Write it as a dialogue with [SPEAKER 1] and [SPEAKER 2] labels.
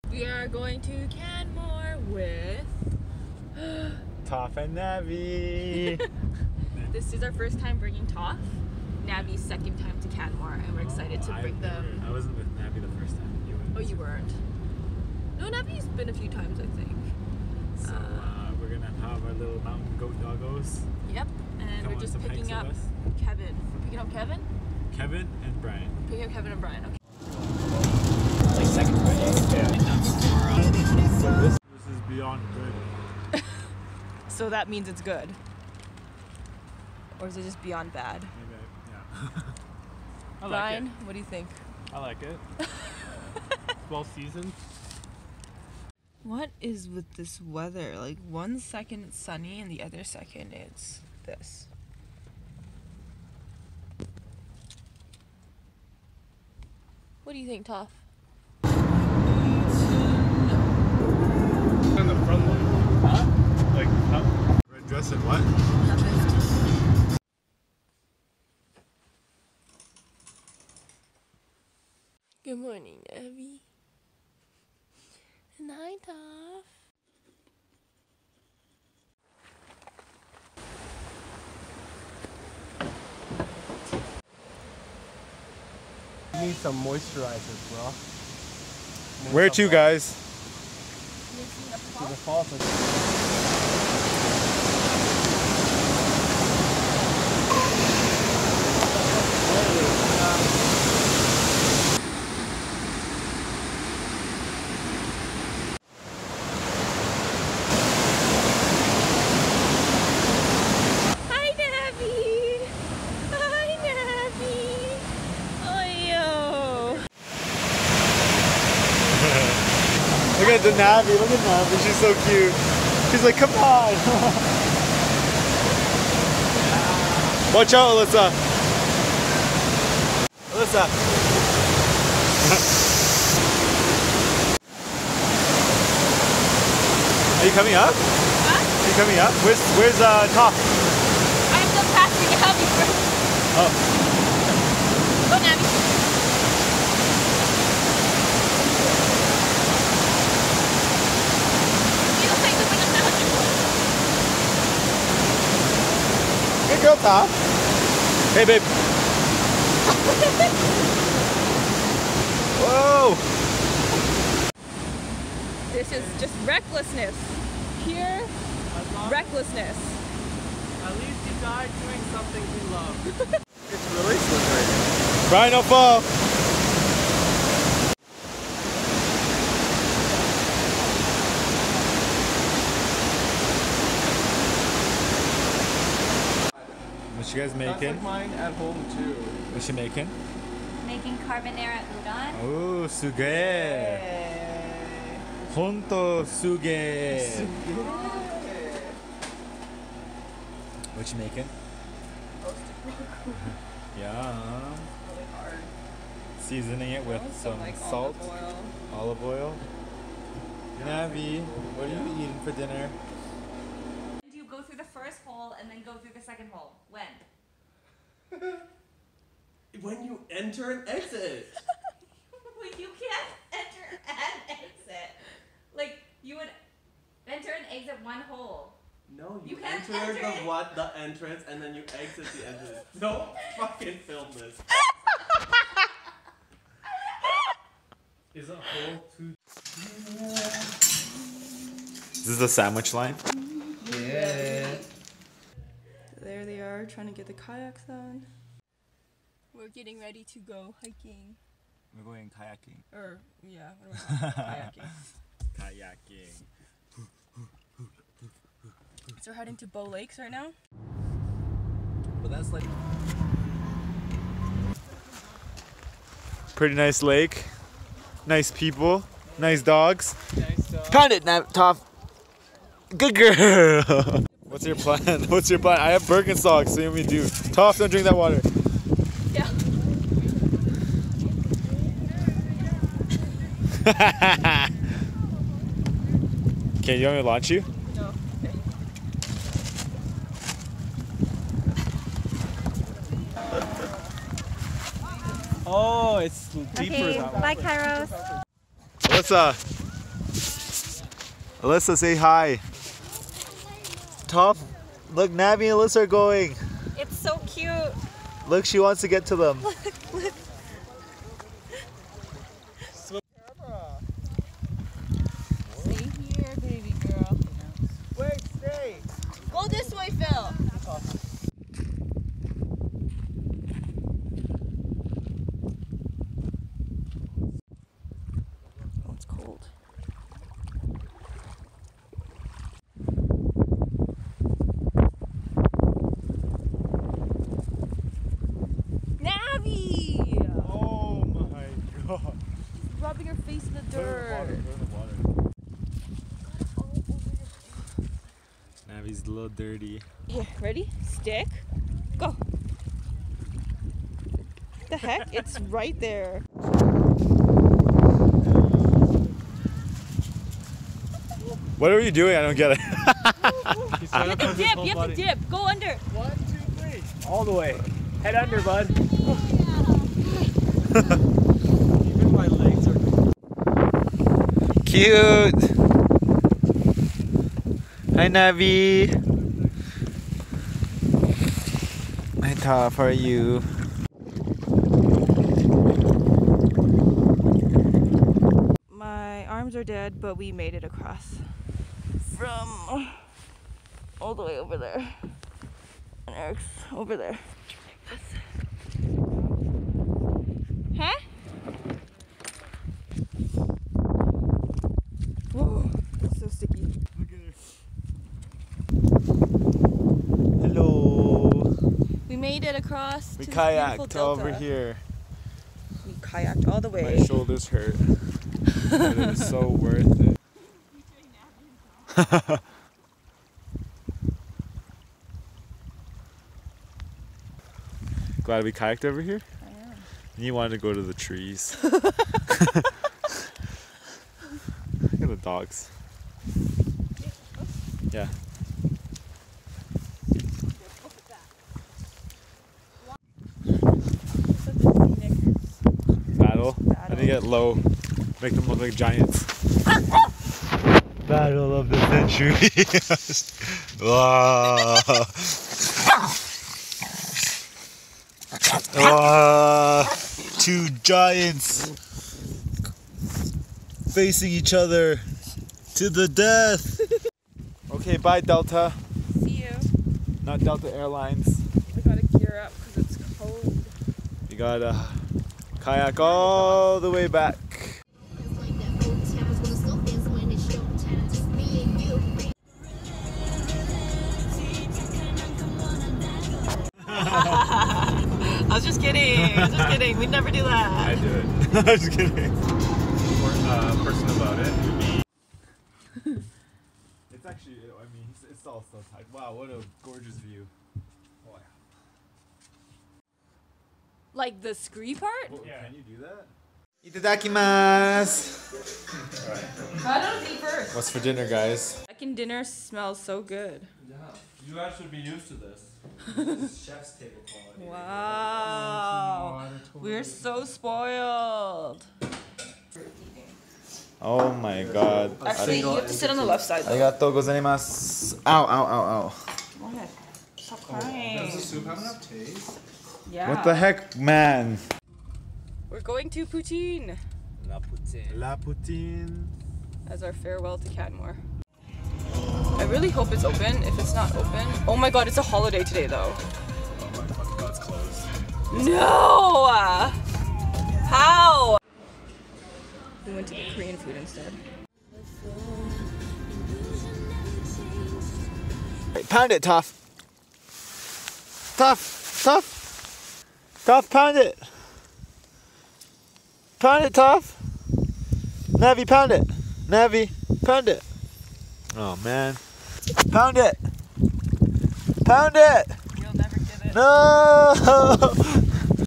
[SPEAKER 1] We are going to Canmore with
[SPEAKER 2] Toph and Navi.
[SPEAKER 1] This is our first time bringing Toph. Navi's second time to Canmore, and we're excited to bring them.
[SPEAKER 2] I wasn't with Navi the first time. You went.
[SPEAKER 1] Oh, you weren't? No, Navi's been a few times, I think.
[SPEAKER 2] So we're gonna have our little mountain goat doggos.
[SPEAKER 1] Yep, and we're just picking up Kevin. We're picking up Kevin?
[SPEAKER 2] Kevin and Brian.
[SPEAKER 1] Picking up Kevin and Brian, okay.
[SPEAKER 2] Like second Friday. Yeah. This is beyond good.
[SPEAKER 1] So that means it's good? Or is it just beyond bad?
[SPEAKER 2] Maybe, yeah. I
[SPEAKER 1] Brian,
[SPEAKER 2] like it.
[SPEAKER 1] what do you think?
[SPEAKER 3] I like it. Well seasoned.
[SPEAKER 1] What is with this weather? Like 1 second it's sunny and the other second it's this. What do you think, Toph?
[SPEAKER 3] On the front one.
[SPEAKER 2] Huh?
[SPEAKER 3] Like,
[SPEAKER 2] Red dress and what?
[SPEAKER 1] Good morning, Abby. And hi, Toph.
[SPEAKER 3] you need some moisturizers, bro.
[SPEAKER 2] Where to, guys?
[SPEAKER 3] To the fall.
[SPEAKER 1] Hi, Navi. Hi, Navi. Oyo.
[SPEAKER 2] Look at the Navi. Look at Navi. She's so cute. She's like, come on. Watch out, Alyssa. Alyssa. Are you coming up?
[SPEAKER 1] Huh?
[SPEAKER 2] Are you coming up? Where's Toph?
[SPEAKER 1] I'm still passing out before.
[SPEAKER 2] Oh.
[SPEAKER 1] Go, Navi.
[SPEAKER 2] Good girl, Toph. Hey, babe. Whoa.
[SPEAKER 1] This is just recklessness. Pure recklessness.
[SPEAKER 3] At least you died doing something we love.
[SPEAKER 2] It's really slippery. Brian, don't fall. What you guys making?
[SPEAKER 3] That's like mine at home too.
[SPEAKER 2] What you making?
[SPEAKER 4] Making carbonara udon.
[SPEAKER 2] Oh, suge. Honto suge. What you making? Yeah. Seasoning it with some salt, olive oil. Navi, what are you eating for dinner?
[SPEAKER 4] Do you go through the first hole and then go through the second hole? When?
[SPEAKER 3] When you enter and exit.
[SPEAKER 4] When you can't enter and exit. Like, you would enter and exit one hole.
[SPEAKER 3] No,
[SPEAKER 4] You
[SPEAKER 3] you
[SPEAKER 4] can't
[SPEAKER 3] enter
[SPEAKER 4] enter
[SPEAKER 3] the entrance and then you exit the entrance. Don't fucking film this. Is a hole too?
[SPEAKER 2] This is the sandwich line.
[SPEAKER 3] Yeah.
[SPEAKER 1] There they are, trying to get the kayaks on. We're getting ready to go hiking.
[SPEAKER 2] We're going kayaking.
[SPEAKER 1] Or, yeah, what do we call it? Kayaking.
[SPEAKER 2] Kayaking.
[SPEAKER 1] So we're heading to Bow Lakes right now.
[SPEAKER 3] But that's like.
[SPEAKER 2] Pretty nice lake. Nice people. Nice dogs.
[SPEAKER 3] Nice dog.
[SPEAKER 2] Pound it, Toph. Good girl. What's your plan? What's your plan? I have Birkenstocks, so you want me to do? Toph, don't drink that water.
[SPEAKER 1] Yeah.
[SPEAKER 2] Okay, you want me to launch you?
[SPEAKER 1] No. Okay.
[SPEAKER 3] Oh, it's deeper
[SPEAKER 4] Okay,
[SPEAKER 3] that way.
[SPEAKER 4] bye, Kairos.
[SPEAKER 2] Alyssa, Alyssa, say hi. Top, look, Navi and Alyssa are going.
[SPEAKER 4] It's so cute.
[SPEAKER 2] Look, she wants to get to them.
[SPEAKER 4] Look.
[SPEAKER 1] Stay here, baby girl.
[SPEAKER 2] Wait, stay.
[SPEAKER 4] Go this way, Phil.
[SPEAKER 1] Oh, it's cold. Navi!
[SPEAKER 2] Oh my god.
[SPEAKER 1] Rubbing her face in the dirt.
[SPEAKER 2] Navi's a little dirty.
[SPEAKER 1] Here, ready? Stick. Go. The heck? It's right there.
[SPEAKER 2] What are you doing? I don't get it.
[SPEAKER 1] You have to dip. You have to dip. Go under.
[SPEAKER 2] 1, 2, 3.
[SPEAKER 5] All the way. Head under, bud.
[SPEAKER 3] Even my legs are.
[SPEAKER 2] Cute. Hi, Navi. Hi, Top. How are you?
[SPEAKER 1] My arms are dead, but we made it across from all the way over there. And Eric's over there. Huh? Whoa, it's so sticky.
[SPEAKER 2] Look at her. Hello.
[SPEAKER 1] We made it across.
[SPEAKER 2] We
[SPEAKER 1] to this beautiful
[SPEAKER 2] kayaked
[SPEAKER 1] delta.
[SPEAKER 2] over here.
[SPEAKER 1] We kayaked all the way.
[SPEAKER 2] My shoulders hurt. But it was so worth it. Glad we kayaked over here?
[SPEAKER 1] I am.
[SPEAKER 2] And you wanted to go to the trees. Look at the dogs. Yeah. Battle. I think get low. Make them look like giants. Battle of the century. Wow. Two giants facing each other to the death. Okay, bye Delta.
[SPEAKER 1] See you.
[SPEAKER 2] Not Delta Airlines.
[SPEAKER 1] I gotta gear up because it's cold.
[SPEAKER 2] You gotta kayak all the way back.
[SPEAKER 1] I was just kidding. I was just kidding. We'd never do that.
[SPEAKER 3] I do it.
[SPEAKER 2] I'm just kidding.
[SPEAKER 3] Person about it.
[SPEAKER 2] It's actually, I mean, it's all so tight. Wow, what a gorgeous view. Oh, yeah.
[SPEAKER 1] Like the scree part?
[SPEAKER 3] Yeah.
[SPEAKER 2] Can you do that? Itadakimasu!
[SPEAKER 1] I don't eat first.
[SPEAKER 2] What's for dinner, guys?
[SPEAKER 1] Second dinner smells so good.
[SPEAKER 3] Yeah. You guys should be used to this. Chef's table quality.
[SPEAKER 1] Wow. We're so spoiled.
[SPEAKER 2] Oh my god.
[SPEAKER 1] Actually, you have to sit on the left side though.
[SPEAKER 2] Arigatou gozaimasu. Ow, ow, ow, ow.
[SPEAKER 1] Go ahead. Stop crying.
[SPEAKER 3] Does the soup have enough taste?
[SPEAKER 1] Yeah.
[SPEAKER 2] What the heck, man?
[SPEAKER 1] We're going to poutine
[SPEAKER 2] La poutine.
[SPEAKER 1] as our farewell to Canmore. I really hope it's open. If it's not open, oh my god, it's a holiday today though.
[SPEAKER 3] Oh my fucking god, it's closed.
[SPEAKER 1] No! How? We went to the Korean food instead.
[SPEAKER 2] Pound it, Toph. Toph. Toph, pound it. Pound it, Toph. Navi, pound it. Navi, pound it. Oh, man. Pound it. Pound it.
[SPEAKER 1] You'll never get it.
[SPEAKER 2] No.